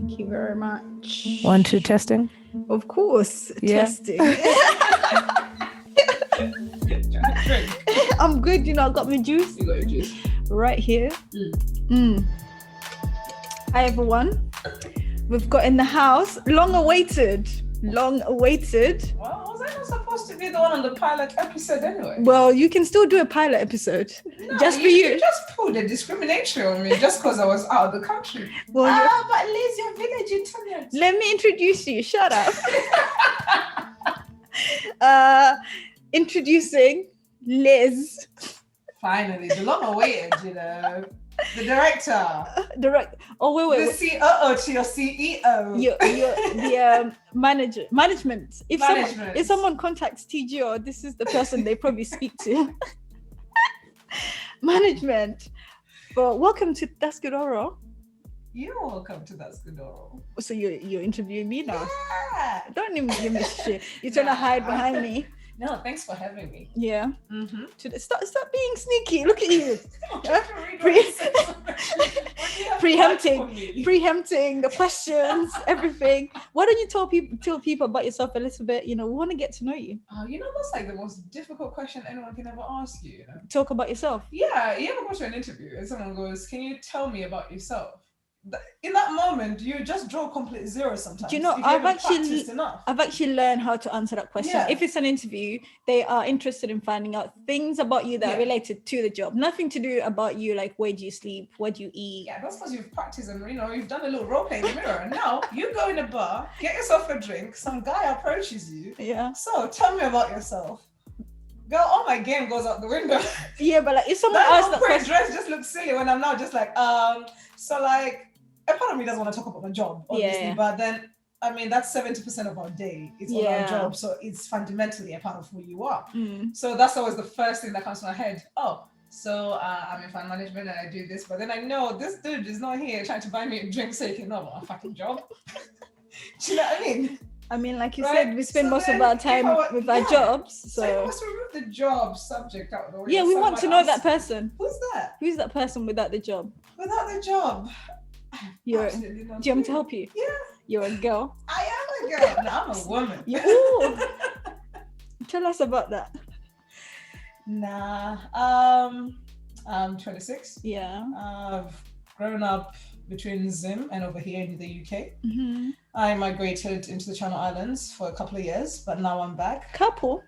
Thank you very much. 1, 2, testing. Of course, Yeah. testing. I'm good, I got my juice You got your juice. right here. Hi everyone. We've got in the house, long awaited. Well, was I not supposed to be the one on the pilot episode anyway? Well, you can still do a pilot episode. No, just for you. just pulled a discrimination on me just because I was out of the country. Well, But Liz, your village internet. let me introduce you. Shut up. Introducing Liz. Finally, the long awaited, the director, wait. the COO to your CEO. The management. Management. If someone contacts TGO, this is the person they probably speak to. Management. But welcome to Daskudoro. You're welcome to Daskudoro. So you're interviewing me now. Yeah. Don't even give me shit. You're trying to hide behind me. No, thanks for having me. Yeah. Mm-hmm. Stop being sneaky. Look at you. Preempting the questions, everything. Why don't you tell people about yourself a little bit? We want to get to know you. That's like the most difficult question anyone can ever ask you. Talk about yourself. Yeah, you ever go to an interview and someone goes, "Can you tell me about yourself?" In that moment, you just draw complete zero sometimes. Do you know, I've actually learned how to answer that question. Yeah. If it's an interview, they are interested in finding out things about you that are related to the job. Nothing to do about you, like where do you sleep, what do you eat. Yeah, that's because you've practiced and you've done a little role play in the mirror. And now you go in a bar, get yourself a drink, some guy approaches you. Yeah. So tell me about yourself. Girl, all my game goes out the window. Yeah, but like if someone that asks that question, dress just looks silly when I'm now just like, so like a part of me doesn't want to talk about my job, obviously, but then that's 70% of our day. It's on our job, so it's fundamentally a part of who you are. So that's always the first thing that comes to my head. I'm in fund management and I do this, but then I know this dude is not here trying to buy me a drink so he can know about a fucking job. Do you know what I mean? Like you said, we spend most of our time with our jobs. So you must remove the job subject out of the way. Yeah, we want to know that person. Who's that? Who's that person without the job? Without the job. Do you want me to help you? Yeah. You're a girl. I am a girl. No, I'm a woman. Ooh. Tell us about that. Nah. I'm 26. Yeah. I've grown up between Zim and over here in the UK. Mm-hmm. I migrated into the Channel Islands for a couple of years, but now I'm back. A couple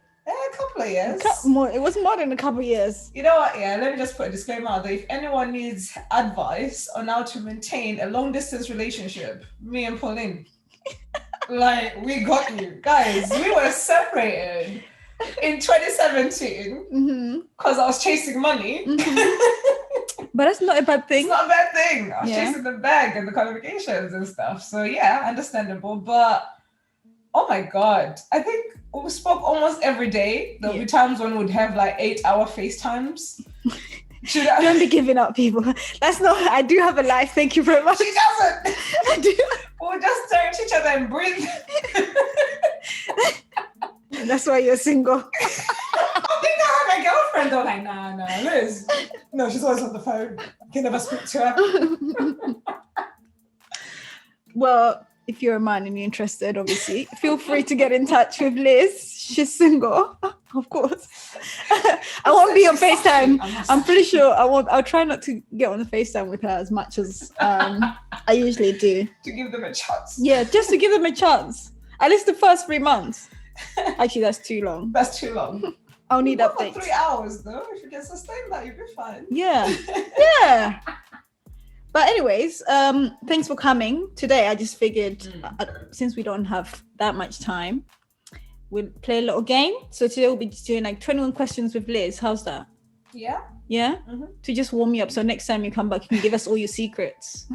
of years. It was more than a couple of years. You know what? Yeah, let me just put a disclaimer out there. If anyone needs advice on how to maintain a long distance relationship, me and Pauline, we got you. Guys, we were separated in 2017 because I was chasing money. But that's not a bad thing. It's not a bad thing. I was chasing the bag and the qualifications and stuff. So yeah, understandable. But oh my God, I think we spoke almost every day. There'll be times when we'd have 8-hour FaceTimes. Don't be giving up, people. That's not. I do have a life. Thank you very much. She doesn't. I do. We'll just stare at each other and breathe. That's why you're single. I think I have a girlfriend. They're like, nah, Liz. No, she's always on the phone. I can never speak to her. Well, if you're a man and you're interested, obviously, feel free to get in touch with Liz. She's single, of course. I won't be on FaceTime. I'm pretty sure I won't. I'll try not to get on the FaceTime with her as much as I usually do. To give them a chance. Yeah, just to give them a chance. At least the first 3 months. Actually, that's too long. That's too long. I'll need updates. For 3 hours, though. If you can sustain that, you'll be fine. Yeah. Yeah. But anyways, thanks for coming. Today, I just figured, since we don't have that much time, we'll play a little game. So today we'll be doing 21 questions with Liz. How's that? Yeah. Yeah? Mm-hmm. To just warm you up. So next time you come back, you can give us all your secrets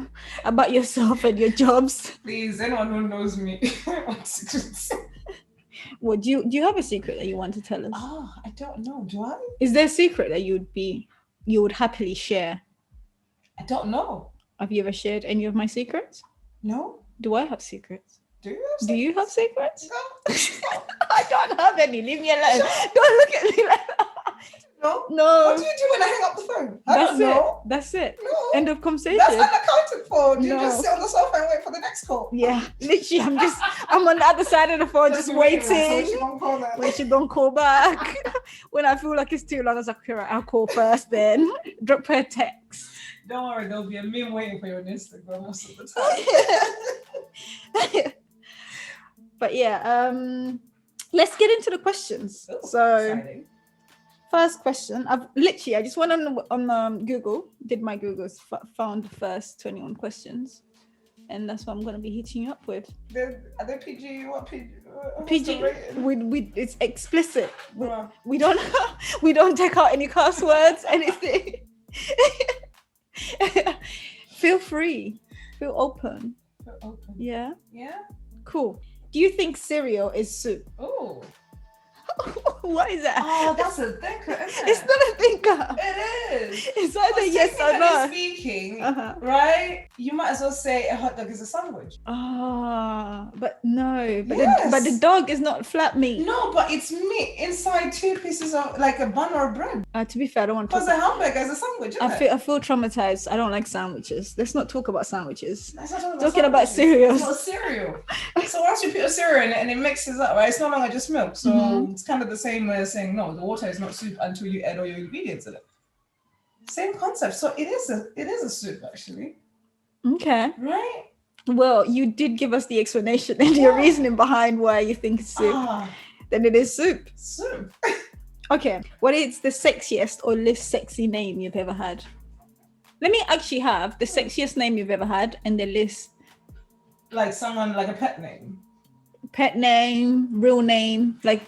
about yourself and your jobs. Please, anyone who knows me wants secrets. Well, do you have a secret that you want to tell us? Oh, I don't know. Do I? Is there a secret that you would happily share? I don't know. Have you ever shared any of my secrets? No. Do I have secrets? Do you have secrets? Do you have secrets? No. I don't have any. Leave me alone. Don't look at me like that. No. No. What do you do when I hang up the phone? I That's don't know. it. That's it. No. End of conversation. That's unaccounted for. Do you No. just sit on the sofa and wait for the next call? Yeah, literally, I'm on the other side of the phone, just waiting. When she don't call back. When I feel like it's too long, I was like, okay, right, I'll call first then. Drop her a text. Don't worry, there'll be a meme waiting for you on Instagram most of the time. But yeah, let's get into the questions. Ooh, so exciting. First question, I just went on Google, did my Googles, found the first 21 questions, and that's what I'm going to be hitting you up with. Are they PG? What PG? PG. We it's explicit. Wow. We don't we don't take out any curse words, anything. Feel free. Feel open. Open. Yeah. Yeah. Cool. Do you think cereal is soup? Oh. What is that? Oh, that's a thinker, isn't it? It's not a thinker. It is. It's either yes or no. Speaking, Uh-huh. right? You might as well say a hot dog is a sandwich. But no. But Yes. but the dog is not flat meat. No, but it's meat inside two pieces of like a bun or bread. To be fair, I don't want to. Because a hamburger is a sandwich, isn't I feel traumatized. I don't like sandwiches. Let's not talk about sandwiches. That's not Talking about sandwiches. cereals. It's not cereal. So once you put a cereal in it and it mixes up, right? It's no longer just milk. So it's kind of the same way as saying no, the water is not soup until you add all your ingredients in it. Same concept. So it is a soup actually. Okay. Right? Well, you did give us the explanation and your reasoning behind why you think it's soup. Then it is soup. Soup. Okay. What is the sexiest or least sexy name you've ever had? Let me actually have the sexiest name you've ever had and the list. Like someone like a pet name. Pet name, real name. Like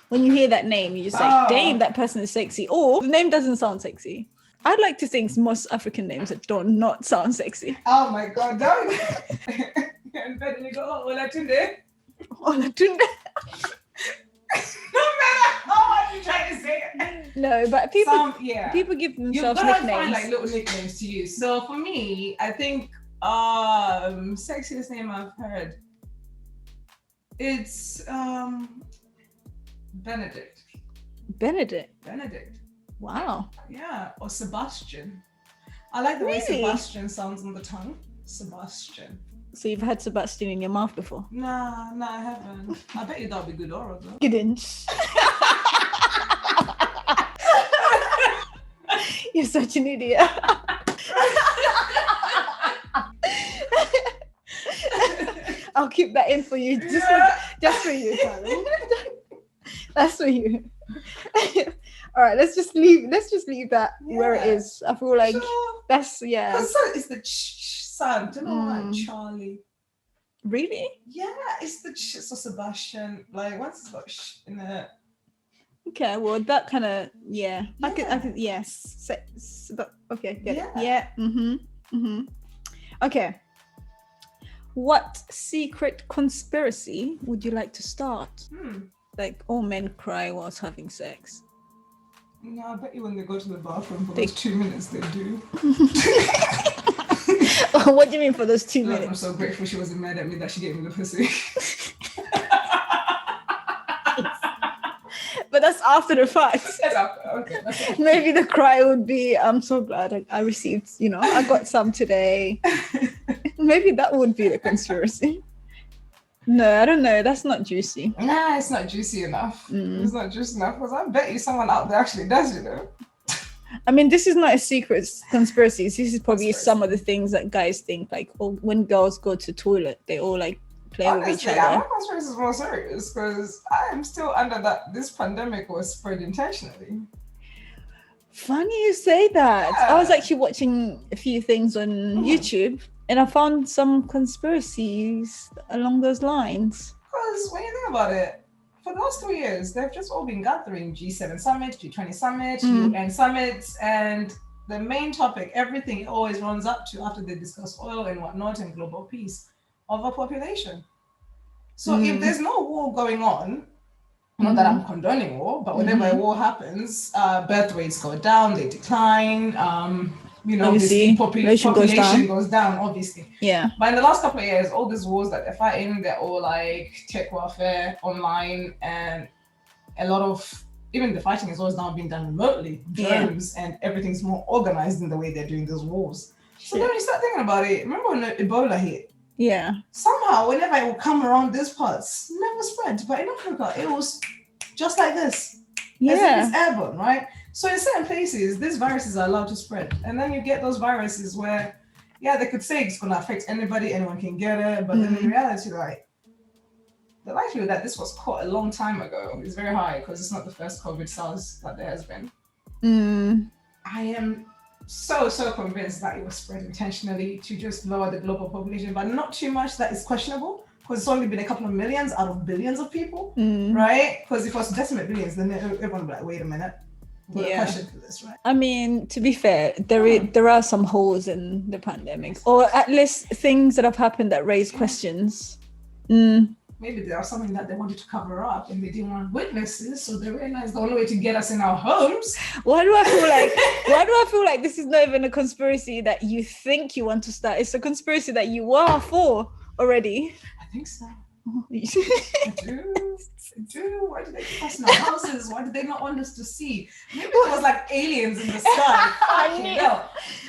when you hear that name, you're just like, damn, that person is sexy. Or the name doesn't sound sexy. I'd like to think most African names that don't not sound sexy. Oh my God, don't. And then you go, oh, Olatunde. Olatunde. No matter how hard you try to say it. No, but people give You've themselves got to nicknames. find like little nicknames to use. So for me, I think sexiest name I've heard. It's Benedict. Benedict. Wow. Yeah, or Sebastian. I like the way Really? Sebastian sounds on the tongue. Sebastian. So you've had Sebastian in your mouth before? Nah, I haven't. I bet you that'll be good oral though. Good inch. You're such an idiot. I'll keep that in for you, just for you, darling. That's for you. All right, let's just leave that where it is. I feel like that's It's the sound. Do you know like Charlie? Really? Yeah, it's the so Sebastian. Like once it's got in it. Okay, well that kind of I could yes. Okay, get it. Yeah. Okay. What secret conspiracy would you like to start? Like all men cry whilst having sex. No, I bet you when they go to the bathroom for those 2 minutes they do. What do you mean for those 2 minutes? I'm so grateful she wasn't mad at me that she gave me the pussy. But that's after the fact. That's after. Okay. That's Maybe the cry would be, I'm so glad I received, I got some today. Maybe that would be the conspiracy. No, I don't know. That's not juicy. Nah, it's not juicy enough. It's not juicy enough because I bet you someone out there actually does, I mean, this is not a secret conspiracy. This is probably some of the things that guys think. Like, when girls go to toilet, they all like play with each other. My conspiracy is more serious because I am still under that this pandemic was spread intentionally. Funny you say that. Yeah. I was actually watching a few things on YouTube and I found some conspiracies along those lines. Because when you think about it, for the last 3 years, they've just all been gathering G7 summits, G20 summits, UN summits, and the main topic, everything it always runs up to after they discuss oil and whatnot and global peace, overpopulation. So if there's no war going on, not that I'm condoning war, but whenever a war happens, birth rates go down, they decline, obviously, population goes down, obviously. Yeah. But in the last couple of years, all these wars that they're fighting, they're all like tech warfare, online, and a lot of even the fighting is always now being done remotely, drones, and everything's more organized in the way they're doing those wars. So then you start thinking about it. Remember when Ebola hit? Yeah. Somehow, whenever it would come around these parts, never spread. But in Africa, it was just like this. Yeah. As if it's airborne, right? So in certain places, these viruses are allowed to spread. And then you get those viruses where, they could say it's going to affect anybody, anyone can get it. But then in reality, like, the likelihood that this was caught a long time ago is very high because it's not the first COVID SARS that there has been. I am so convinced that it was spread intentionally to just lower the global population, but not too much that is questionable because it's only been a couple of millions out of billions of people, right? Because if it was decimate billions, then everyone would be like, wait a minute. Question for this, right? I mean, to be fair, there are some holes in the pandemic, or at least things that have happened that raise questions. Maybe there was something that they wanted to cover up and they didn't want witnesses, so they realized the only way to get us in our homes. Why do I feel like this is not even a conspiracy that you think you want to start? It's a conspiracy that you are for already. I think so. I do. Why did they keep us in our houses? Why did they not want us to see? Maybe it was like aliens in the sky.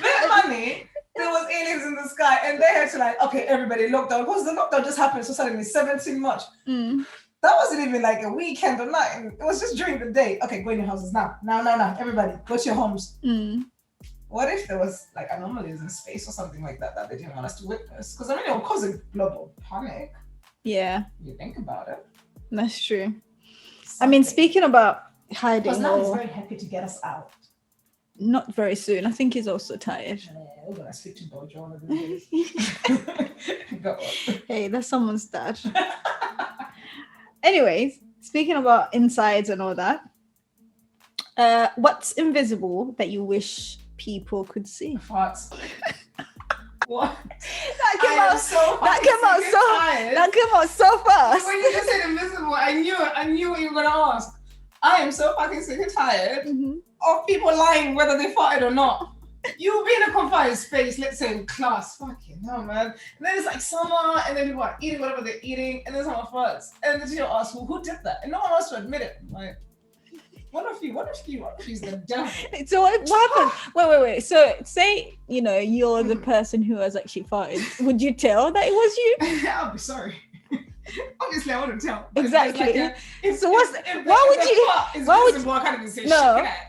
With money. There was aliens in the sky and they had to like, okay, everybody lockdown, because the lockdown just happened so suddenly 17 March. That wasn't even like a weekend or nothing. It was just during the day. Okay, go in your houses now. Everybody, go to your homes. What if there was like anomalies in space or something like that they didn't want us to witness? Because I mean, it would cause a global panic. Yeah. You think about it. That's true. I mean, speaking about hiding. Because now he's very happy to get us out. Not very soon. I think he's also tired. We're gonna speak to Bojo one of these days. Hey, that's someone's dad. Anyways, speaking about insides and all that, what's invisible that you wish people could see? Farts. What? That came out so fast. When you just said invisible, I knew what you were gonna ask. I am so fucking sick and tired of people lying whether they farted or not. You'll be in a confined space, let's say in class, fucking hell, man. And then it's like summer, and then people are eating whatever they're eating, and then someone farts. And the teacher asks, well, who did that? And no one wants to admit it. Like, what if she's the devil? So what happened? Wait. So say, you're the person who has actually farted. Would you tell that it was you? I'll be sorry. Obviously, I wouldn't tell. Exactly.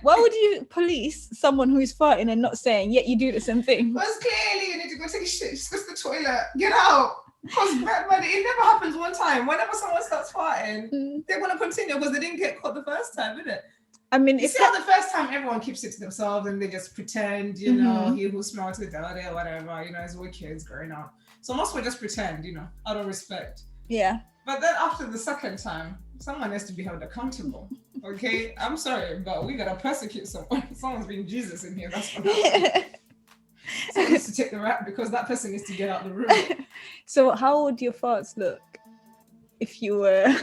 Why would you police someone who is farting and not saying, yet you do the same thing? Because clearly you need to go take a shit, just go to the toilet, get out. Because it never happens one time. Whenever someone starts farting, they want to continue because they didn't get caught the first time, did it? I mean, you see how the first time everyone keeps it to themselves and they just pretend, he who smells the dirty or whatever, as we're kids growing up. So most will just pretend, out of respect. Yeah. But then after the second time, someone has to be held accountable. Okay? I'm sorry, but we gotta persecute someone. Someone's being Jesus in here. That's what happened. Someone needs to take the rap because that person needs to get out of the room. So how would your farts look if you were...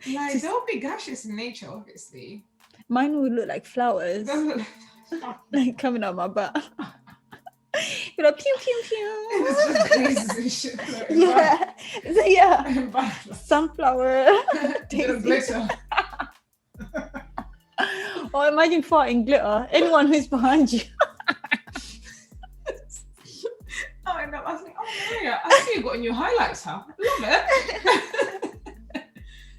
Like, they'll be gaseous in nature, obviously. Mine would look like flowers. Like coming out my butt. You're like, pew, pew, pew. It's just blazes and shit. Yeah. Sunflower. Glitter. Or imagine farting glitter. Anyone who's behind you. I know. I was like, Maria, I see you got a new highlights, huh? Love it.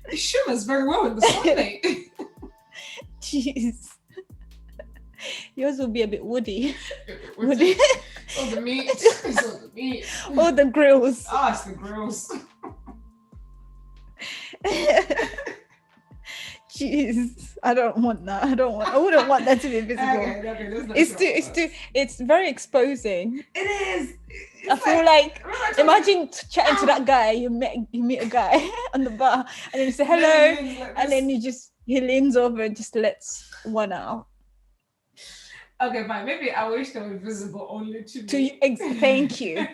It shimmers very well in the sunlight. Jeez. Yours will be a bit woody. Woody. Oh, the meat. It's all the meat. Oh, the grills. Oh, it's the grills. Jeez, I don't want that. I wouldn't want that to be visible. Okay, it's very exposing. It is. I feel like imagine chatting to that guy. You meet a guy on the bar, and then you say hello, and then he leans over and just lets one out. Okay, fine. Maybe I wish they were visible only to me. Thank you.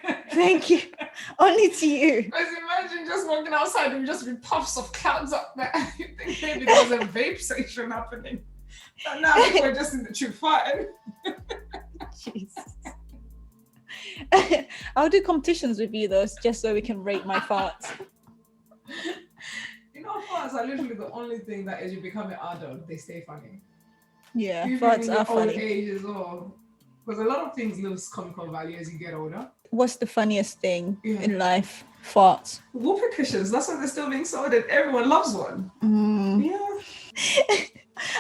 Only to you. Because imagine just walking outside and just be puffs of clouds up there. You think maybe there was a vape session happening. But now we're just in the tube farting. Jesus. I'll do competitions with you though, just so we can rate my farts. farts are literally the only thing that as you become an adult, they stay funny. Yeah, Even farts in are your old funny. age as well. Because a lot of things lose comical value as you get older. What's the funniest thing in life? Farts. Whoopee cushions. That's why they're still being sold and everyone loves one. Yeah.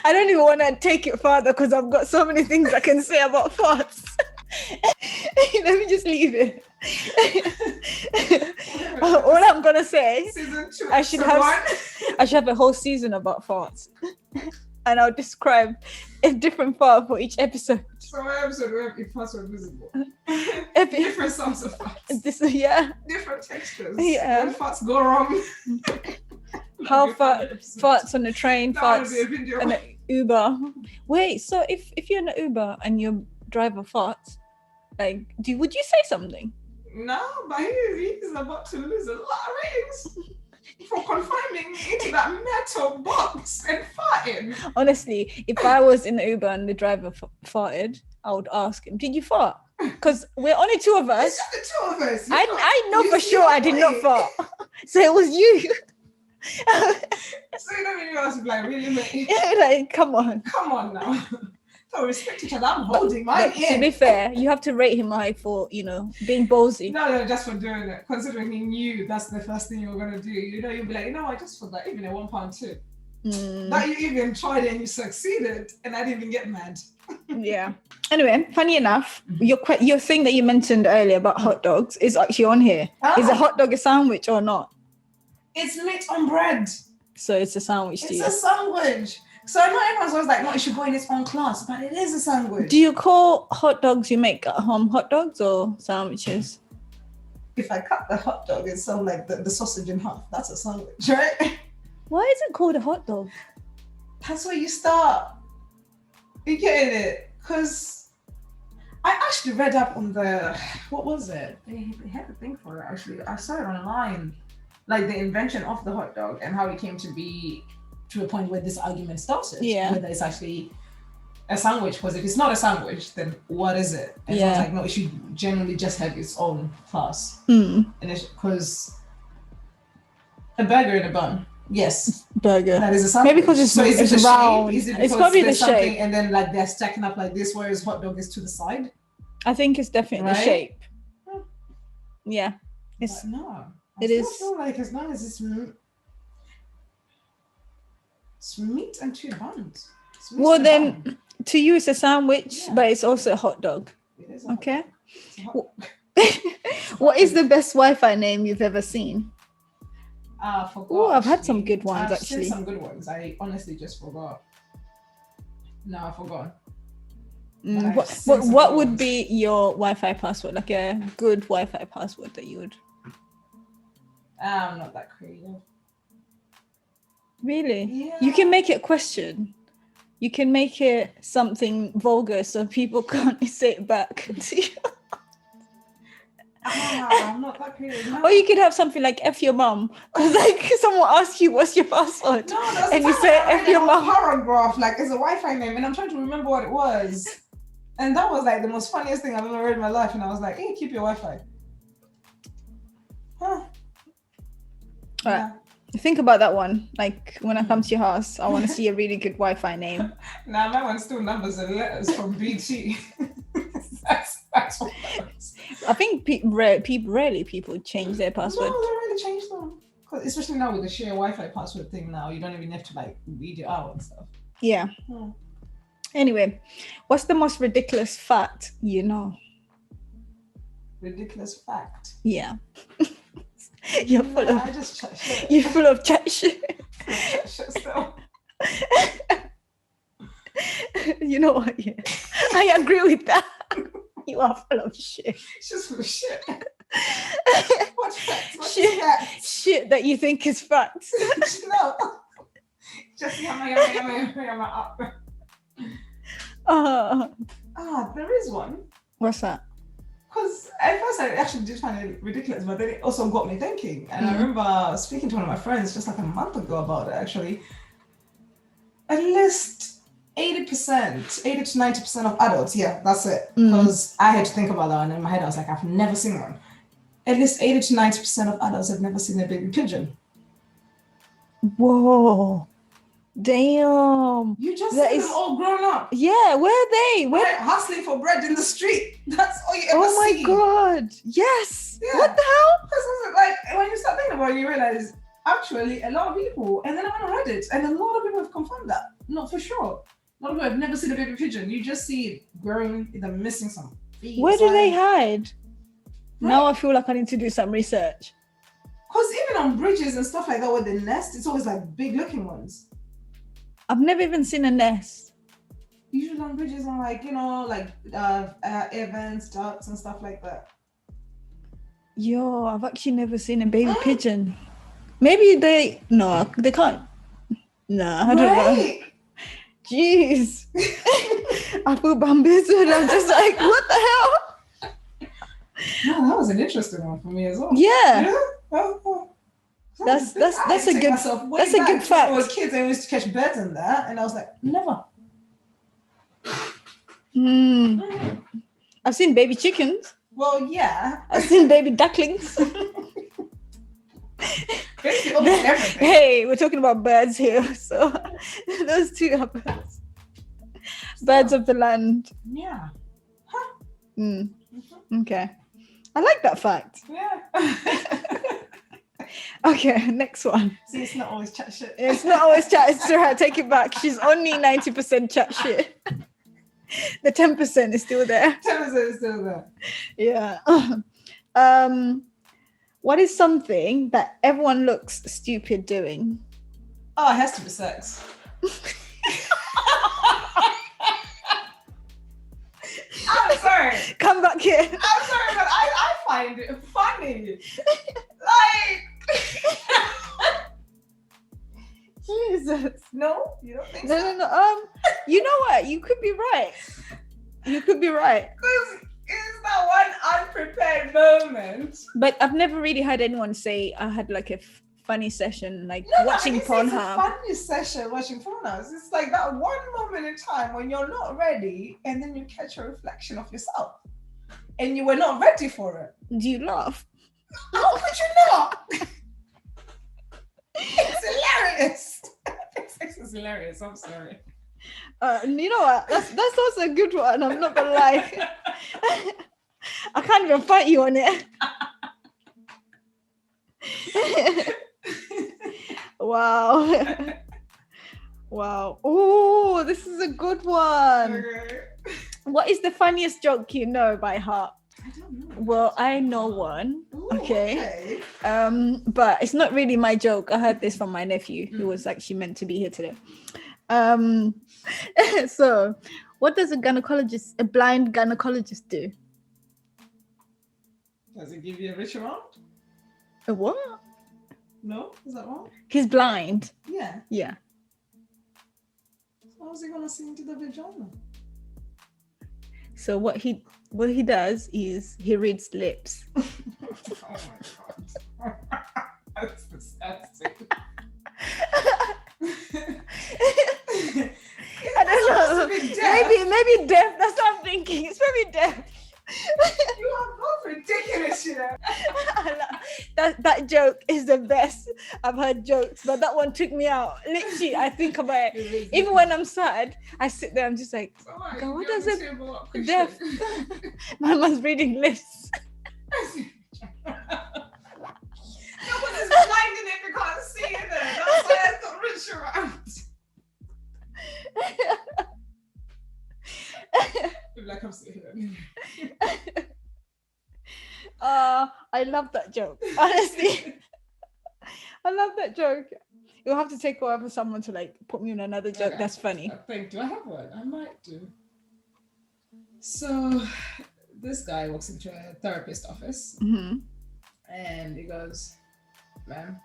I don't even want to take it further because I've got so many things I can say about farts. Let me just leave it. All I'm gonna say, Season 2, I should have a whole season about farts, and I'll describe a different fart for each episode. So my episode where if farts were visible. Epic. Different sounds of farts. Different textures. Yeah. When farts go wrong. How farts on the train, farts on an Uber. Wait, so if you're in an Uber and your driver farts, like, would you say something? No, but he's about to lose a lot of rings for confining into that metal box and farting. Honestly, if I was in the Uber and the driver farted, I would ask him, "Did you fart?" Because we're only two of us. It's just the two of us. I know for sure I did not fart. So it was you. So you don't really ask me, like, really, mate? Like, come on now. So respect each other. I'm holding mine in. To be fair, you have to rate him high for, being ballsy. No, just for doing it. Considering he knew that's the first thing you were gonna do. You'd be like, I just for that, even at £1 too. That you even tried and you succeeded, and I didn't even get mad. Yeah. Anyway, funny enough, your thing that you mentioned earlier about hot dogs is actually on here. Is a hot dog a sandwich or not? It's meat on bread. So it's a sandwich to you. It's a sandwich. So not everyone's always like, no, it should go in its own class, but it is a sandwich. Do you call hot dogs you make at home hot dogs or sandwiches? If I cut the hot dog, it's sort of like the sausage in half. That's a sandwich, right? Why is it called a hot dog? That's where you start. You get it? Because I actually read up on what was it? They had a thing for it, actually. I saw it online. Like the invention of the hot dog and how it came to be to a point where this argument started. Yeah. Whether it's actually a sandwich, because if it's not a sandwich, then what is it? And Yeah. it's like, no, it should generally just have its own class. And it's because a burger in a bun, yes. Burger. That is a sandwich. Maybe because it's round. Is it it's because probably the there's something shape. and then like they're stacking up like this, whereas hot dog is to the side? I think it's definitely the Right? shape. Yeah. But no. It I is. feel like as long as it's meat and two buns. It's meat Well, and then bun. to you it's a sandwich, Yeah. but it's also a hot dog. It is a hot Okay. dog. It's a hot dog. What is the best Wi-Fi name you've ever seen? I forgot. Oh, I've had actually. some good ones, I've actually. seen some good ones. I honestly just forgot. No, I forgot. I've What seen some what good would ones. be your Wi-Fi password? Like a good Wi-Fi password that you would I'm not that creative. really? Yeah. You can make it a question. You can make it something vulgar so people can't say it back to you. I'm not that creative. No. Or you could have something like F your mum. Because like someone asks you what's your password. No, that's and you the say time I F read your a whole mum. paragraph, like it's a Wi-Fi name, and I'm trying to remember what it was. And that was like the most funniest thing I've ever read in my life. And I was like, hey, keep your Wi-Fi. Huh. All right. Think about that one. Like when I come to your house, I want to see a really good Wi-Fi name. Now my one's still numbers and letters from BT. that's what that is. I think people change their password. No, they really changed them. 'Cause especially now with the share Wi-Fi password thing now, you don't even have to like read it out and stuff. Yeah. Hmm. Anyway, what's the most ridiculous fact you know? Ridiculous fact. Yeah. You're full No, of I just chat shit. you're full of chat shit. Chat shit still. You know what? Yeah. I agree with that. You are full of shit. It's just full of shit. What facts? What Shit. facts? Shit that you think is facts. No. Just yumma. There is one. What's that? Because at first I actually did find it ridiculous, but then it also got me thinking. And I remember speaking to one of my friends just like a month ago about it actually. At least 80%, 80 to 90% of adults, yeah, that's it. Because I had to think about that, and in my head I was like, I've never seen one. At least 80 to 90% of adults have never seen a baby pigeon. Whoa. Damn. You just That see is- them all grown up. Yeah, where are they? Where? Right, hustling for bread in the street. That's all you ever Oh my see. god. Yes. Yeah. What the hell? Because like when you start thinking about it, you realize actually a lot of people, and then I went on Reddit, and a lot of people have confirmed that. Not for sure. A lot of people have never seen a baby pigeon. You just see it growing, they're missing some feet. Where do they hide? Right. Now I feel like I need to do some research. Because even on bridges and stuff like that where they nest, it's always like big looking ones. I've never even seen a nest. Usually on bridges and like, air vents, ducks and stuff like that. Yo, I've actually never seen a baby pigeon. Maybe they can't. Nah, I don't know. Right. Jeez. I feel bamboozled. I'm just like, what the hell? No, that was an interesting one for me as well. Yeah. Oh. That's a good fact. When I was kids, I used to catch birds in there, and I was like, never. I've seen baby chickens. Well, yeah. I've seen baby ducklings. Basically, almost everything. Hey, we're talking about birds here, so those two are birds. Birds of the land. Yeah. Okay. I like that fact. Yeah. Okay, next one. See, it's not always chat shit. It's not always chat. It's true. I take it back. She's only 90% chat shit. The 10% is still there. 10% is still there. Yeah. What is something that everyone looks stupid doing? Oh, it has to be sex. I'm sorry. Come back here. I'm sorry, but I find it funny. Like, Jesus. no, you don't think so? No. You know what? You could be right. Because it's that one unprepared moment. But I've never really heard anyone say I had like a funny session, like No, watching it's a Pornhub. funny session watching Pornhub. It's like that one moment in time when you're not ready, and then you catch a reflection of yourself, and you were not ready for it. Do you laugh? How could you not? It's hilarious. Sex is hilarious. I'm sorry. You know what? That's also a good one. I'm not gonna lie. I can't even fight you on it. Wow. Wow. Oh, this is a good one. Okay. What is the funniest joke you know by heart? I don't know. Well, I know one. Ooh, Okay. But it's not really my joke. I heard this from my nephew, who was actually meant to be here today. So what does a blind gynecologist do? Does it give you a rich amount? A what? No? Is that wrong? He's blind. Yeah. Yeah. How is he gonna see into the vagina? So what he does is he reads lips. Oh my god. That's disgusting. I don't know. Maybe deaf. That's what I'm thinking. It's maybe deaf. You are both ridiculous, you know. That joke is the best. I've heard jokes, but that one took me out. Literally, I think about it. Even when I'm sad, I sit there. I'm just like, God, what does it? Deaf. My man's reading lips. No one is blinded if you can't see it. That's why I got rich around. Like I'm sitting here. I love that joke. Honestly, I love that joke. You'll have to take over someone to like put me on another joke. Okay. That's funny. I think, do I have one? I might do. So, this guy walks into a therapist office and he goes, "Ma'am,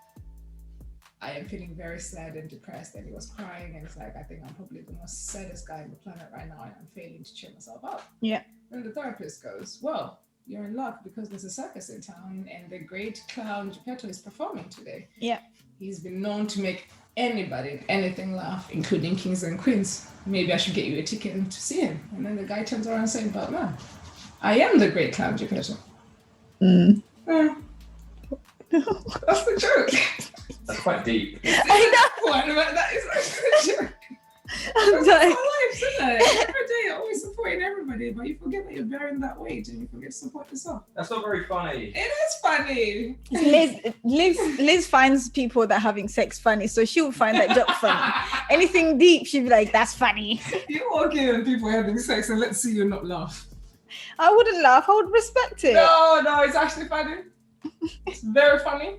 I am feeling very sad and depressed." And he was crying and it's like, "I think I'm probably the most saddest guy on the planet right now and I'm failing to cheer myself up." Yeah. And the therapist goes, "Well, you're in luck because there's a circus in town and the great clown Geppetto is performing today." Yeah. He's been known to make anybody, anything laugh, including kings and queens. Maybe I should get you a ticket to see him. And then the guy turns around and says, "But man, I am the great clown Geppetto." Yeah. That's the joke. That's quite deep. That is actually a joke. I'm That's like, our lives, isn't it? Every day you're always supporting everybody, but you forget that you're bearing that weight and you forget to support yourself. That's not very funny. It is funny. Liz finds people that are having sex funny, so she'll find that joke funny. Anything deep, she'll be like, that's funny. You walk in and people having sex and let's see you not laugh. I wouldn't laugh, I would respect it. No, it's actually funny. It's very funny.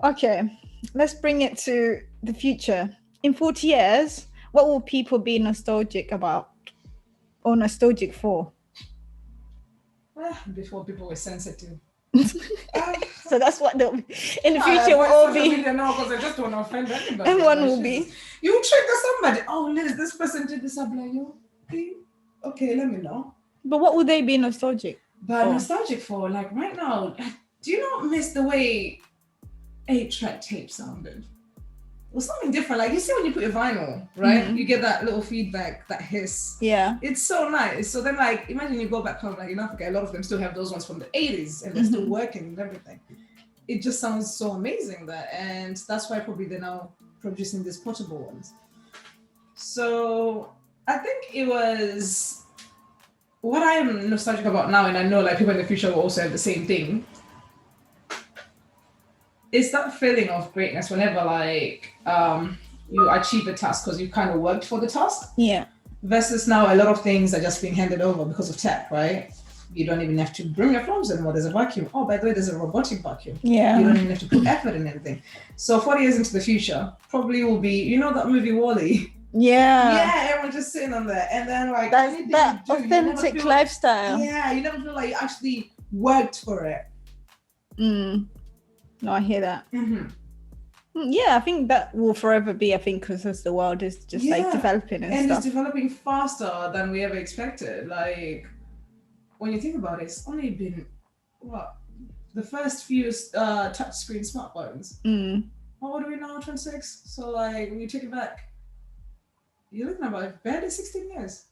Okay, let's bring it to the future. In 40 years, what will people be nostalgic about or nostalgic for? Before people were sensitive. So that's what they'll be. In the future will all be. No, because I just don't want to offend anybody. Everyone will be. You trigger somebody. Oh, Liz, this person did this. I'm like, okay, let me know. But what would they be nostalgic? But Oh. nostalgic for, like, right now, do you not miss the way 8-track tape sounded? It was something different. Like, you see when you put your vinyl, right? Mhm. You get that little feedback, that hiss. Yeah. It's so nice. So then, like, imagine you go back home, like in Africa, a lot of them still have those ones from the 80s and they're still working and everything. It just sounds so amazing there. And that's why probably they're now producing these portable ones. So I think it was what I am nostalgic about now, and I know like people in the future will also have the same thing. It's that feeling of greatness whenever like you achieve a task because you kind of worked for the task. Yeah. Versus now a lot of things are just being handed over because of tech, right? You don't even have to bring your phones anymore. There's a vacuum. Oh, by the way, there's a robotic vacuum. Yeah. You don't even have to put effort in anything. So 40 years into the future, probably will be, you know that movie WALL-E? Yeah. Yeah, everyone just sitting on there. And then like That's anything that you do, you never authentic feel- lifestyle. Yeah, you never feel like you actually worked for it. Mm. No, I hear that. Mm-hmm. Yeah, I think that will forever be, I think, because as the world is just like Yeah. developing and And stuff. it's developing faster than we ever expected. Like, when you think about it, it's only been, what, the first few touchscreen smartphones. Mm. What are we now, 26? So, like, when you take it back, you're looking at about barely 16 years.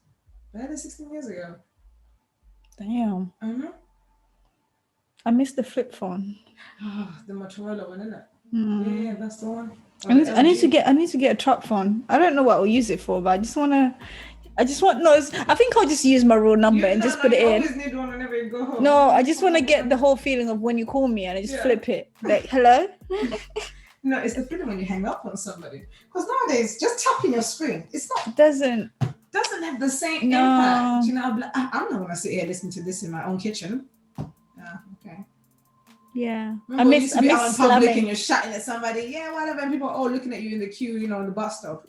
Barely 16 years ago. Damn. Mm-hmm. I miss the flip phone. The Motorola one, isn't it? Mm. Yeah, that's the one. I need to get a trap phone. I don't know what I'll use it for, but I just want those. I think I'll just use my real number and just put it You in. always need one whenever you go home. No, I just want to get the whole feeling of when you call me and I just Yeah. flip it. Like, hello? No, it's the feeling when you hang up on somebody. Because nowadays, just tapping your screen, it's not It doesn't. doesn't have the same No. impact. You know, I'm not gonna sit here listening to this in my own kitchen. Okay. Yeah. Remember I when you miss used to be out in public and slamming. you're shouting at somebody, yeah, whatever, and people are all looking at you in the queue, you know, on the bus stop.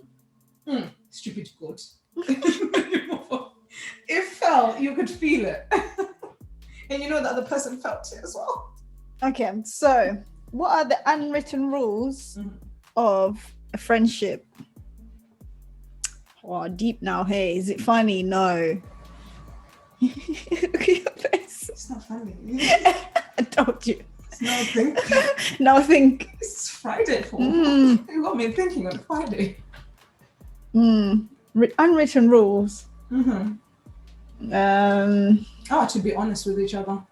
Stupid goat. It felt, you could feel it. And you know that the person felt it as well. Okay, so what are the unwritten rules of a friendship? Oh, deep now. Hey, is it funny? No. Look at your face. It's not funny. I told you. It's not think. Now think. It's Friday for. Mm, You got me thinking on Friday. unwritten rules. To be honest with each other.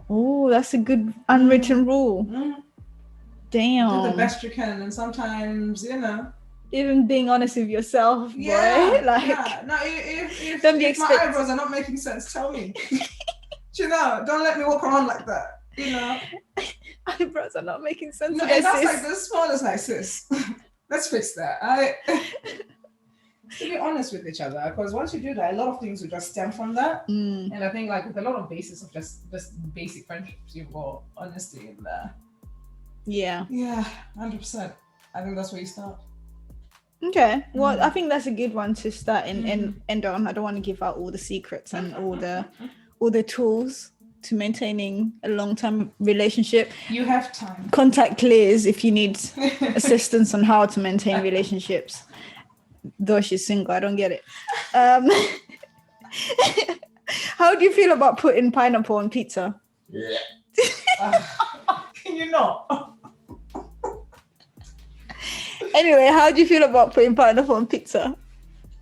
Oh, that's a good unwritten rule. Do Damn. the best you can, and sometimes, you know. Even being honest with yourself, boy. Like, yeah. No, if Don't be my expect- eyebrows are not making sense, tell me. Do you know? Don't let me walk around like that. You know. eyebrows are not making sense. No, today, and that's sis. like the smallest, like, sis. Let's fix that. To be honest with each other, because once you do that, a lot of things will just stem from that. Mm, And I think, like, with a lot of basis of just basic friendships, you've got honesty in there. yeah. Yeah, 100%. I think that's where you start. Okay. Well, I think that's a good one to start and end on. I don't want to give out all the secrets and all the tools to maintaining a long-term relationship. You have time. Contact Liz if you need assistance on how to maintain relationships. Though she's single, I don't get it. How do you feel about putting pineapple on pizza? Yeah. Can you not? Anyway, how do you feel about putting pineapple on pizza?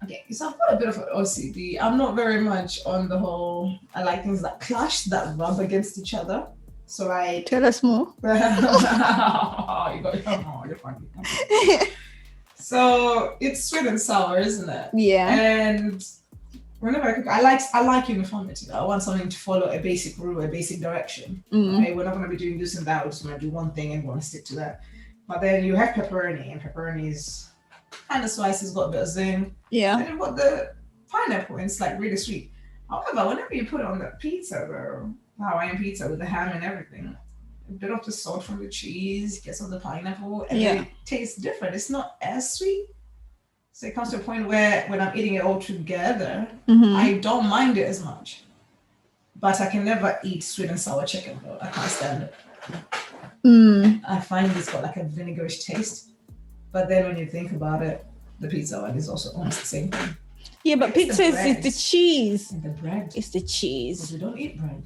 Okay, so I've got a bit of an OCD. I'm not very much on the whole, I like things that clash, that rub against each other. So like, Tell us more. you're funny. So it's sweet and sour, isn't it? Yeah. And whenever I cook, I like uniformity. I want something to follow a basic rule, a basic direction. Okay? We're not going to be doing this and that. We're just going to do one thing and we're going to stick to that. But then you have pepperoni, and pepperoni is kind of spicy, it's got a bit of zing. Yeah. And you've got the pineapple, and it's like really sweet. However, whenever you put it on the pizza, the Hawaiian pizza with the ham and everything, a bit of the salt from the cheese, get some of the pineapple, and it tastes different. It's not as sweet. So it comes to a point where when I'm eating it all together, I don't mind it as much. But I can never eat sweet and sour chicken, though. I can't stand it. I find it's got like a vinegarish taste. But then when you think about it, the pizza one is also almost the same thing. Yeah, but It's pizza the is the cheese. And the bread. It's the Because cheese. we don't eat bread.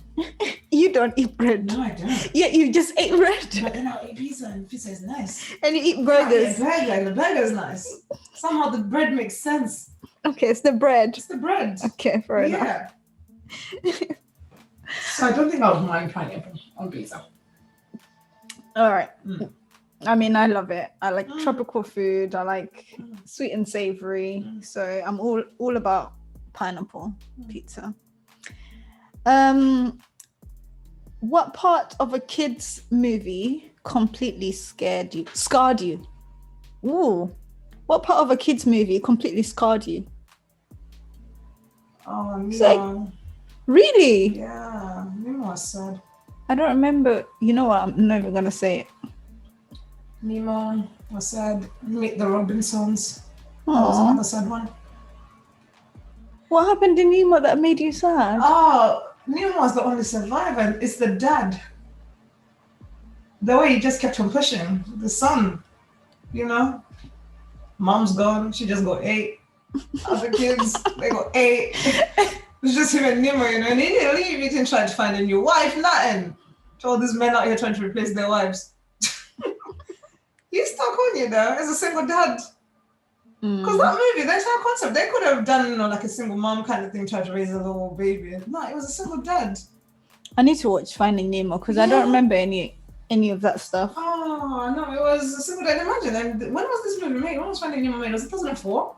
You don't eat bread. No, I don't. Yeah, you just ate bread. But then I'll eat pizza, and pizza is nice. And you eat Yeah, burgers. burger, the burger is nice. Somehow the bread makes sense. Okay, it's the bread. It's the bread. Okay, fair enough. Yeah. So I don't think I would mind pineapple on pizza. All right. I mean, I love it. I like tropical food. I like sweet and savory. So I'm all about pineapple pizza. What part of a kid's movie completely scarred you? Ooh. What part of a kid's movie completely scarred you? Oh, Nemo. Really? Yeah, Nemo was sad. I don't remember. You know what? I'm never gonna say it. Nemo was sad. Meet the Robinsons. That was another sad one. What happened to Nemo that made you sad? Oh, Nemo was the only survivor. It's the dad. The way he just kept on pushing. The son, you know. Mom's gone. She just got 8. Other kids, they got 8. It's just him and Nemo, you know. And he didn't leave. He didn't try to find a new wife, nothing. To all these men out here trying to replace their wives. He's stuck on you though, as a single dad. Because that movie, the entire concept, they could have done, you know, like a single mom kind of thing, try to raise a little baby. No, it was a single dad. I need to watch Finding Nemo because I don't remember any of that stuff. Oh, no, it was a single dad. Imagine. And when was this movie made? When was Finding Nemo made? Was it 2004?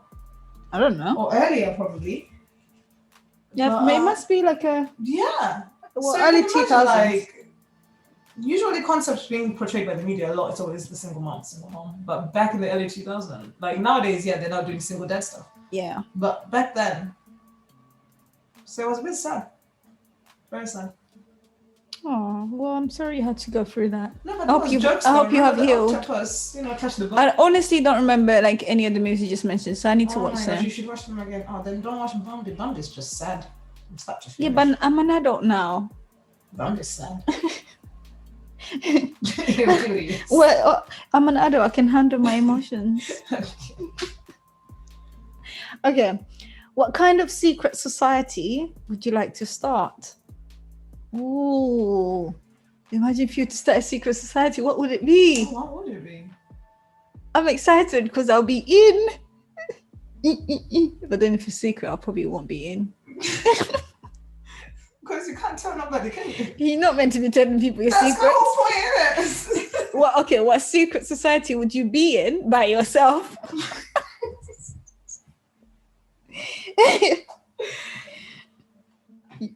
I don't know. Or earlier, probably. Yeah, But, it must be like a yeah. well, So early you can 2000s. imagine, like, usually concepts being portrayed by the media a lot, it's always the single mom, single mom. But back in the early 2000s, like nowadays, yeah, they're now doing single dad stuff. Yeah. But back then, so it was a bit sad. Very sad. Oh, well, I'm sorry you had to go through that. No, but I hope you have healed. Octopus, you know, touch the boat. I honestly don't remember like any of the movies you just mentioned, so I need to Oh watch my gosh, them. you should watch them again. Oh, then don't watch Bambi. Bambi's just sad. I'm such a Yeah, but I'm an adult now. Bambi's sad. It really is. Well, I'm an adult. I can handle my emotions. Okay. What kind of secret society would you like to start? Ooh. Imagine if you had to start a secret society, what would it be? Oh, what would it be? I'm excited because I'll be in. But then if it's secret, I probably won't be in. Because you can't tell nobody, can you? You're not meant to be telling people your That's the secrets. whole point, isn't it? Well, okay, what secret society would you be in by yourself?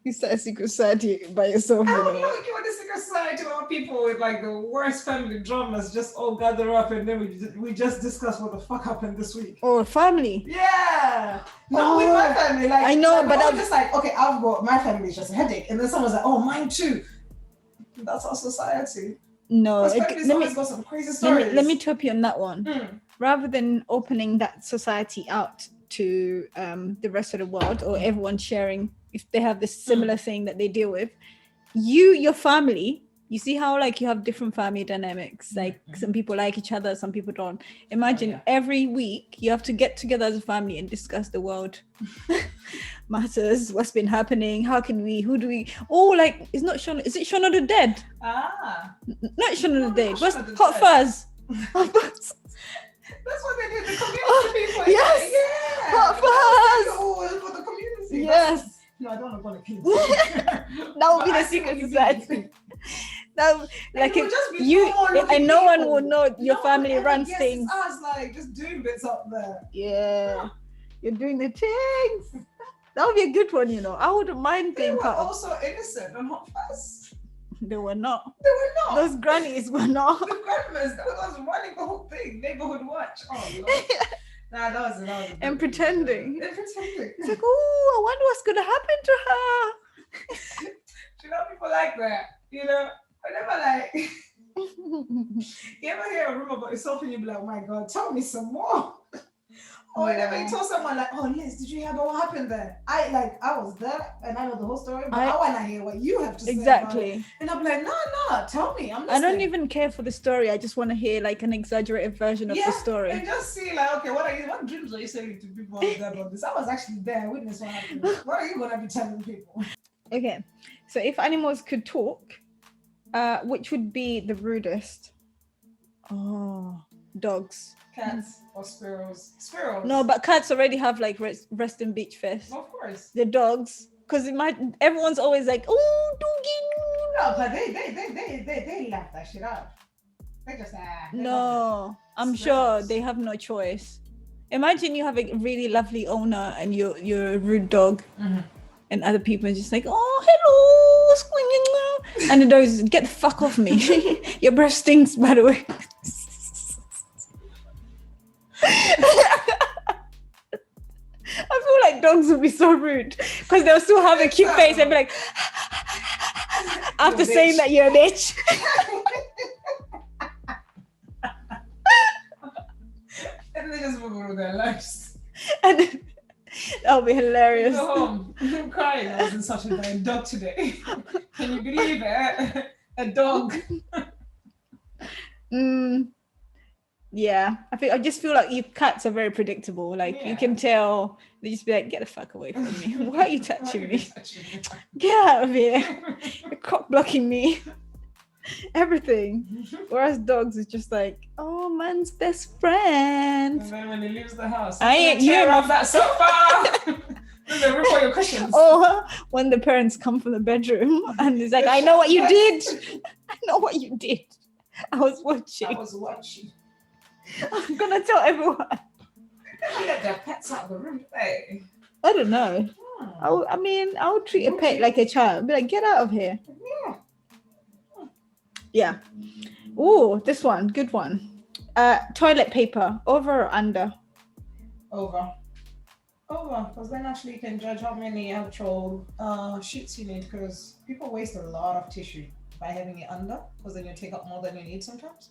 You start a secret society by yourself. I You don't know. know, you want the secret society where people with like the worst family dramas just all gather up and then we just discuss what the fuck happened this week. Or family. Yeah. No, with my family. Like I know, like, but we're all I'm just like, okay, I've got my family is just a headache. And then someone's like, oh, mine too. That's our society. no. Because family's always got some crazy let stories. me top you on that one. Mm. Rather than opening that society out to the rest of the world or everyone sharing if they have this similar thing that they deal with, your family, you see how like you have different family dynamics, like some people like each other, some people don't. Imagine every week you have to get together as a family and discuss the world matters, what's been happening, who do we like, it's not Shaun, is it Shaun of the Dead? Not Shaun of the Dead, what's Shaun of the Hot Dead. Fuzz? That's what they did, the community people. yes. Yeah. Hot Fuzz. Oh, for the community. Yes. No, I don't want to kill That would be the secret society. That, like it would just be you normal looking and no one people. will know your No one family ever runs guesses things. us like just doing bits up there. Yeah, you're doing the things. That would be a good one, you know. I wouldn't mind They being were part of. also innocent and hot fuss. They were not. They were not. Those grannies were not. The grandmas, that was running the whole thing. Neighborhood watch. Oh Lord. Nah, that was And pretending. And pretending. It's like, oh, I wonder what's gonna happen to her. Do you know people like that? You know, whenever like you ever hear a rumor about yourself and you be like, oh my God, tell me some more. Or whenever you tell someone like, oh Liz, did you hear about what happened there? I was there and I know the whole story, but I want to hear what you have to say. Exactly. About it. And I'm like, no, tell me. I'm I don't even care for the story. I just want to hear like an exaggerated version of the story. And just see like, okay, what dreams are you saying to people about this? I was actually there, witness what happened. What are you gonna be telling people? Okay, so if animals could talk, which would be the rudest? Oh, dogs. Cats or squirrels? Squirrels. No, but cats already have like resting beach face. Of course. The dogs, because everyone's always like, oh, doggy. No, but they laugh that shit out. They just no, I'm sure they have no choice. Imagine you have a really lovely owner and you're a rude dog, and other people are just like, oh, hello, and the dog is, get the fuck off me. Your breath stinks, by the way. I feel like dogs would be so rude because they'll still have a cute face and be like, after saying that you're a bitch. And they just move on with their lives. And then, that'll be hilarious. Go home. I'm crying. I was in such a bad dog today. Can you believe it? A dog. Yeah, I just feel like you cats are very predictable. Like you can tell they just be like, get the fuck away from me. Why are you touching me? Get out of here. You're cock blocking me. Everything. Whereas dogs is just like, oh, man's best friend. And then when he leaves the house, I ain't tear off that sofa. They rip all your cushions. Or when the parents come from the bedroom and he's like, I know what you did. I know what you did. I was watching. I'm gonna tell everyone. They let their pets out of the room, I don't know. I would treat a pet like a child. Be like, get out of here. Yeah. Oh, this one, good one. Toilet paper, over or under? Over, because then actually you can judge how many actual sheets you need, because people waste a lot of tissue by having it under, because then you take up more than you need sometimes.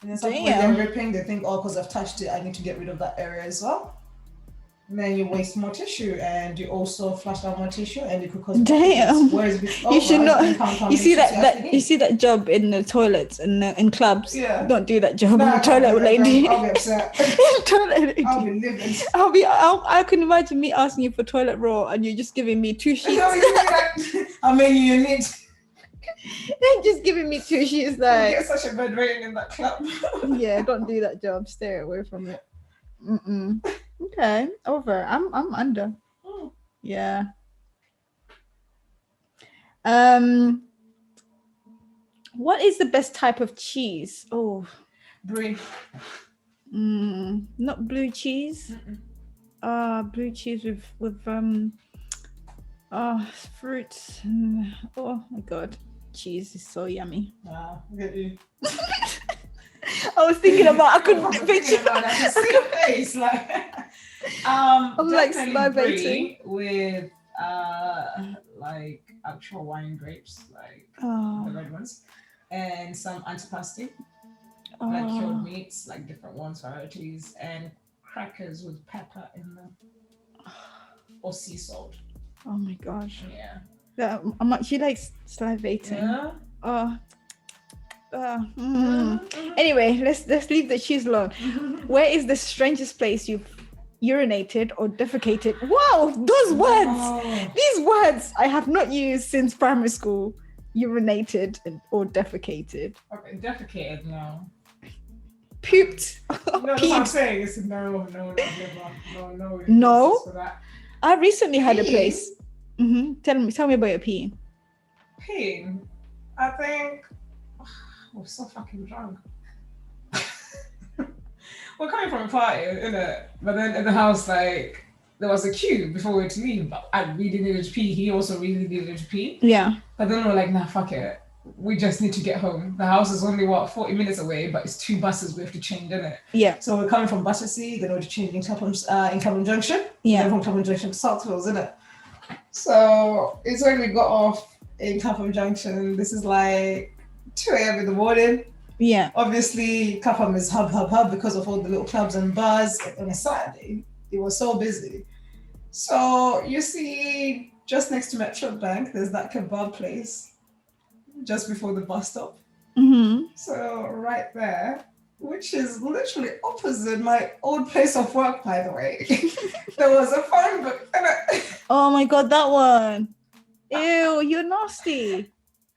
And then when they're ripping, they think, oh, because I've touched it, I need to get rid of that area as well. And then you waste more tissue, and you also flush out more tissue, and you could cause whereas you should not. You see that job in the toilets and in clubs. Yeah. Don't do that job. Toilet lady. I'll be upset. Toilet lady. I'll be livid. I can imagine me asking you for toilet roll, and you're just giving me 2 sheets. I mean, you need. They're just giving me 2 sheets. Like, you get such a bad rating in that club. Yeah, don't do that job. Stay away from it. Okay, over. I'm under. Yeah. What is the best type of cheese? Oh, Brie. Not blue cheese. Blue cheese with fruits. Oh my god, cheese is so yummy. Wow, look at you. I was thinking about. I couldn't picture. I see your face, like. I'm like salivating with like actual wine grapes, like the red ones, and some antipasti, like cured meats, like different ones, varieties, and crackers with pepper in them, or sea salt. Oh my gosh. Yeah. I'm actually like salivating. Yeah. Anyway, let's leave the cheese alone. Where is the strangest place you've urinated or defecated? Wow, those words! These words I have not used since primary school. Urinated or defecated. Okay, defecated, no. Pooped. No, that's what I'm saying. It's no, never. No. For that. I recently had a place. Tell me about your peeing. Peeing. I think we're so fucking drunk. We're coming from a party, innit? But then in the house, like, there was a queue before we were to leave. But I really needed to pee. He also really needed to pee. Yeah. But then we're like, nah, fuck it. We just need to get home. The house is only, 40 minutes away, but it's 2 buses we have to change, innit? Yeah. So we're coming from Battersea, then we're to change in Clapham Junction. Yeah. Then from Clapham Junction to Southfields, innit? So it's when we got off in Clapham Junction. This is like 2 a.m. in the morning. Yeah. Obviously, Clapham is hub because of all the little clubs and bars. On a Saturday, it was so busy. So you see, just next to Metro Bank, there's that kebab place, just before the bus stop. Mm-hmm. So right there, which is literally opposite my old place of work, by the way, there was a phone book. Oh my God, that one. Ew, you're nasty.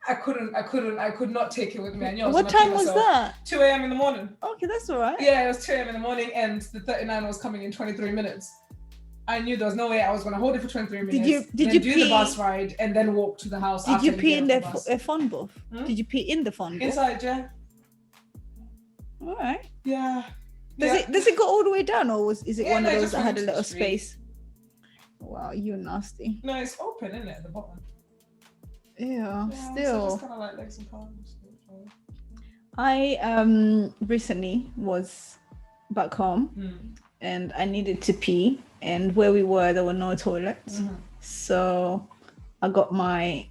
I could not take it with me. I knew I was What time was that? 2 a.m. in the morning. Okay, that's all right. Yeah, it was 2 a.m. in the morning, and the 39 was coming in 23 minutes. I knew there was no way I was going to hold it for 23 minutes. Did you do pee? The bus ride and then walk to the house? Did you pee in the phone booth? Hmm? Did you pee in the phone booth? Inside, yeah. All right. Yeah. Does it go all the way down, or is it one of those that had a little street. space? Wow, you're nasty. No, it's open, isn't it, at the bottom? Yeah, So still. just kind of like legs and palms. I recently was back home and I needed to pee, and where we were there were no toilets. So I got my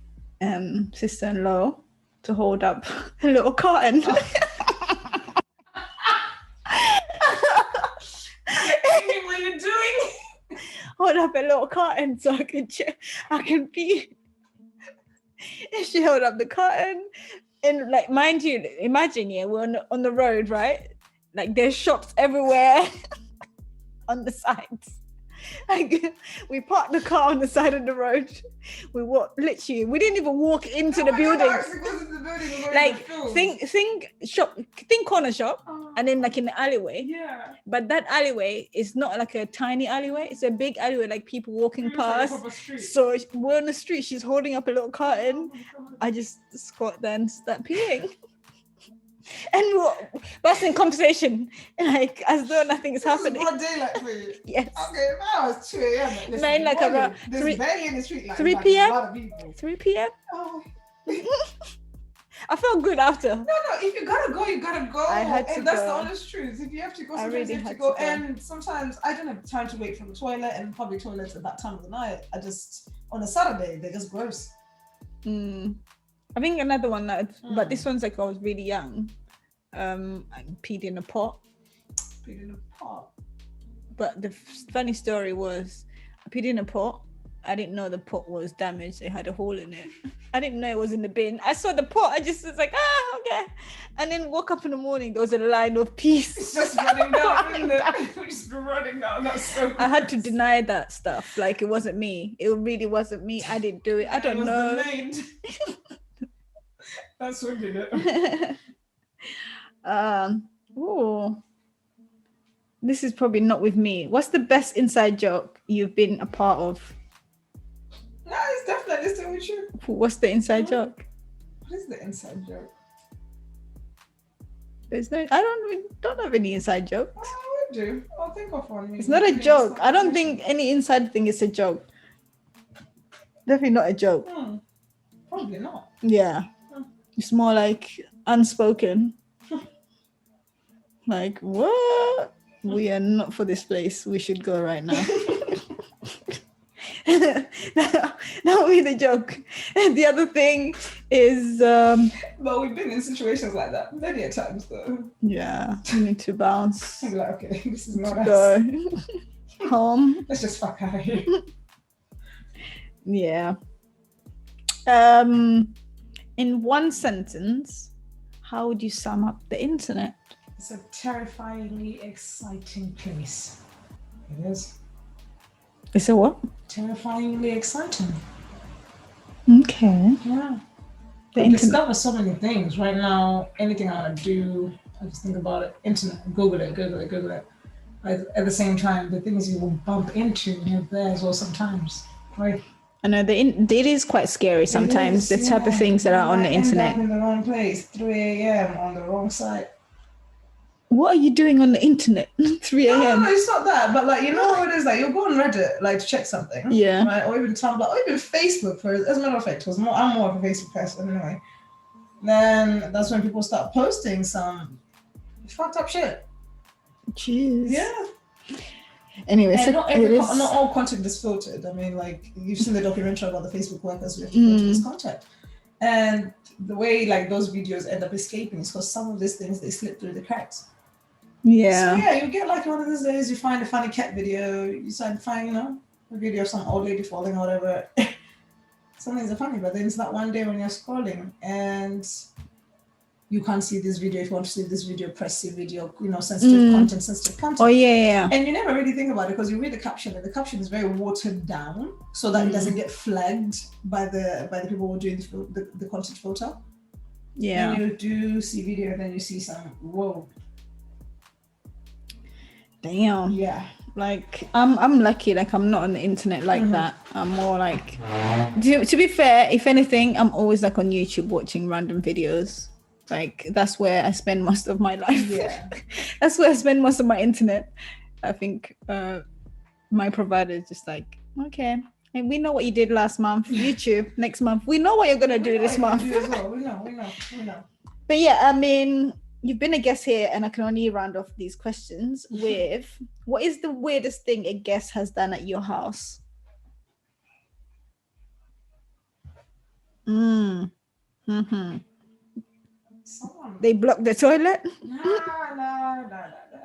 sister-in-law to hold up a little carton. What are you doing? Hold up a little carton so I can pee. And she held up the curtain, and like, mind you, imagine, yeah, we're on the road, right? Like, there's shops everywhere on the sides. Like, we parked the car on the side of the road. We walked, literally, we didn't even walk into the building. Like, think corner shop, and then like in the alleyway. Yeah. But that alleyway is not like a tiny alleyway, it's a big alleyway, like people walking past. So we're on the street, she's holding up a little curtain. I just squat there and start peeing. And we're busting conversation, like as though nothing is happening. What daylight for you? Yes. Okay, now it's 2 a.m. Listen, Nine, like around there's barely any street lights. 3 like, p.m. a lot of people. 3 p.m. Oh. I felt good after. No, if you gotta go, you gotta go. I had to and that's go. the honest truth. If you have to go, I sometimes really you have to had go. to go. And sometimes I don't have time to wait for the toilet, and public toilets at that time of the night. I just, on a Saturday, they're just gross. I think another one but this one's like I was really young. I peed in a pot. Peed in a pot. But the funny story was, I peed in a pot. I didn't know the pot was damaged. It had a hole in it. I didn't know it was in the bin. I saw the pot. I just was like, okay. And then woke up in the morning. There was a line of peas. It's just running down, isn't it? It's just running down. That's so. I had to deny that stuff. Like, it wasn't me. It really wasn't me. I didn't do it. I don't know. The maid. That's what did it. This is probably not with me. What's the best inside joke you've been a part of? No, it's definitely still with you. What's the inside joke? What is the inside joke? There's no. I don't have any inside jokes. I would do. I'll think of one. It's not a joke. I don't think any inside thing is a joke. Definitely not a joke. Probably not. Yeah. It's more like unspoken. Like, what? We are not for this place. We should go right now. That would be the joke. And the other thing is... but we've been in situations like that many a times, though. Yeah, we need to bounce. I'm like, okay, this is not us. Go home. Let's just fuck out of here. Yeah. In one sentence, how would you sum up the internet? It's a terrifyingly exciting place. It is. It's a what? Terrifyingly exciting. Okay. Yeah. The discover so many things. Right now, anything I do, I just think about it. Internet, Google it. At the same time, the things you will bump into, you're there as well sometimes. Right? I know it is quite scary sometimes. The type of things that are on the internet. End up in the wrong place, 3 a.m. on the wrong site. What are you doing on the internet? 3 a.m. No, it's not that. But like, you know how it is, like you'll go on Reddit like to check something. Yeah. Right? Or even Tumblr, or even Facebook. As a matter of fact, I'm more of a Facebook person anyway. Then that's when people start posting some fucked up shit. Jeez. Yeah. Anyway, and so not all content is filtered. I mean, like you've seen the documentary about the Facebook workers who have to filter this content, and the way like those videos end up escaping is because some of these things they slip through the cracks. Yeah. So yeah, you get like one of these days you find a funny cat video, you find a video of some old lady falling or whatever. Some things are funny, but then it's that one day when you're scrolling and you can't see this video. If you want to see this video, press see video, sensitive content. Oh, yeah. And you never really think about it because you read the caption, and the caption is very watered down so that it doesn't get flagged by the people who are doing the content filter. Yeah. And you do see video, and then you see some, whoa. Damn. Yeah. Like I'm lucky, like I'm not on the internet like that. I'm more like to be fair, if anything, I'm always like on YouTube watching random videos. Like that's where I spend most of my life. Yeah. That's where I spend most of my internet. I think my provider is just like, okay, and we know what you did last month. YouTube next month. We know what you're gonna do this month. We know. But yeah, I mean, you've been a guest here, and I can only round off these questions with, what is the weirdest thing a guest has done at your house? Someone. They blocked the toilet? No.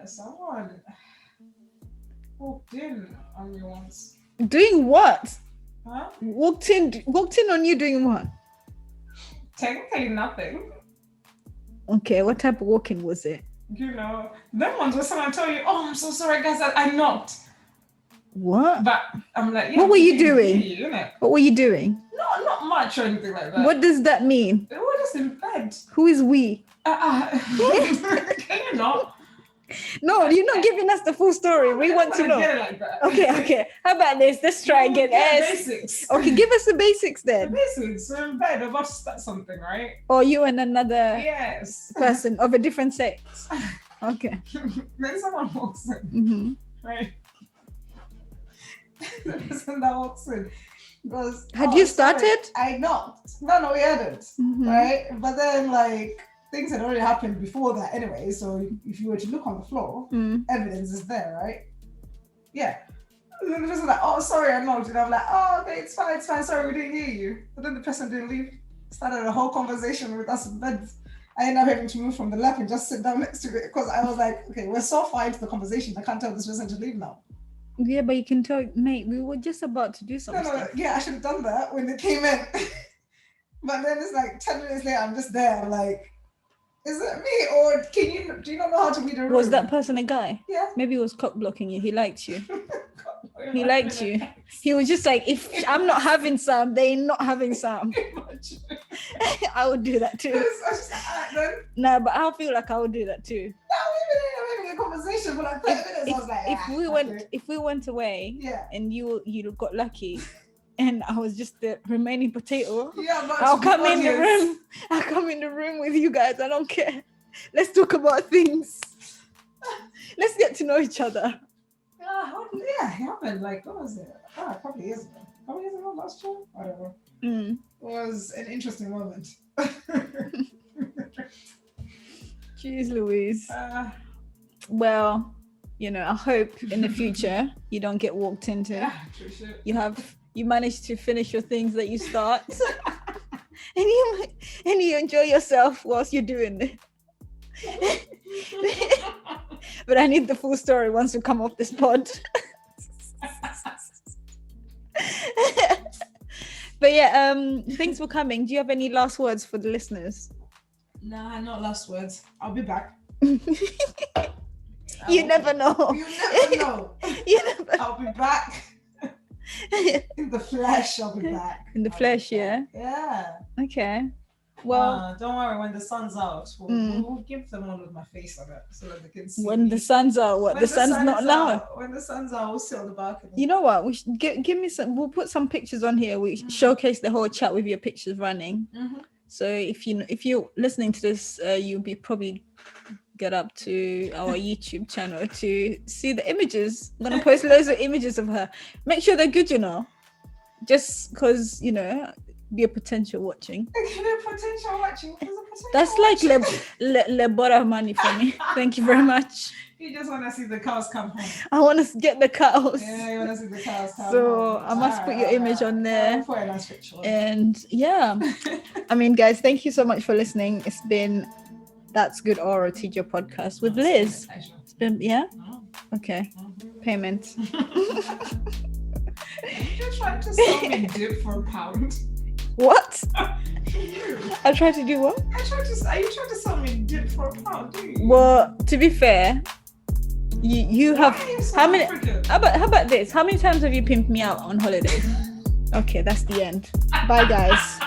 Someone walked in on you once. Doing what? Huh? Walked in on you doing what? Technically nothing. Okay, what type of walking was it? Them ones where someone tell you, oh, I'm so sorry, guys, I knocked. What? But I'm like, yeah, what were you doing? Innit? What were you doing? No, not much or anything like that. What does that mean? We were just in bed. Who is we? Can you not? No, you're not giving us the full story. We want to know. Get it like that. Okay. How about this? Let's try again. Basics. Okay, give us the basics then. The basics. We're in bed. We're about to start something, right? Or you and another person of a different sex. Okay. Then someone walks in, right? The person that walks in goes, had you started? I knocked. No, we hadn't. Right? But then like things had already happened before that anyway. So if you were to look on the floor, evidence is there, right? Yeah. And then the person like, oh, sorry, I knocked. And I'm like, oh, okay, it's fine. Sorry, we didn't hear you. But then the person didn't leave. Started a whole conversation with us in bed. I ended up having to move from the lap and just sit down next to it because I was like, okay, we're so far into the conversation. I can't tell this person to leave now. Yeah, but you can tell, mate, we were just about to do something. No, yeah, I should have done that when they came in. But then it's like 10 minutes later, I'm just there. I'm like, is it me or do you not know how to read a room? Was that person a guy? Yeah. Maybe he was cock blocking you. He liked you. He liked you. He was just like, if I'm not having some, they ain't not having some. I would do that too. No, but I feel like I would do that too. No, we were having a conversation for like 30 minutes. I was like, if we went away, yeah, and you got lucky, and I was just the remaining potato, yeah, I'll come in the room. I'll come in the room with you guys. I don't care. Let's talk about things. Let's get to know each other. Yeah, it happened. Like, what was it? A couple of years ago. How many years ago? Last year? Whatever. It was an interesting moment. Jeez Louise. Well, I hope in the future you don't get walked into. Yeah, you manage to finish your things that you start. and you enjoy yourself whilst you're doing it. But I need the full story once we come off this pod. But yeah, thanks for coming. Do you have any last words for the listeners? Nah, not last words. I'll be back. You never know. You never know. I'll be back. In the flesh, I'll be back. In the flesh, yeah? Yeah. Okay. Well, don't worry. When the sun's out, we'll give them one with my face on it so that they can see. When the sun's out, what? The sun's not now. When the sun's out, we'll sit on the balcony. You know what? We should give me some. We'll put some pictures on here. We showcase the whole chat with your pictures running. So if you're listening to this, you'll be probably get up to our YouTube channel to see the images. I'm gonna post loads of images of her. Make sure they're good, just because be a potential watching. Potential watching. That's like lebora money for me. Thank you very much. You just want to see the cows come home. I want to get the cows. Yeah, you want to see the cows come so home. I must put your image on there. For a nice picture. And yeah, I mean, guys, thank you so much for listening. It's been That's Good Oral Teacher podcast with Liz. It's been okay. Payment. You're trying to sell me dip for a pound. What? You. I tried to do what? Are you trying to sell me dip for a pound? Do you? Well, to be fair, you have how many? How about this? How many times have you pimped me out on holidays? Okay, that's the end. Bye, guys.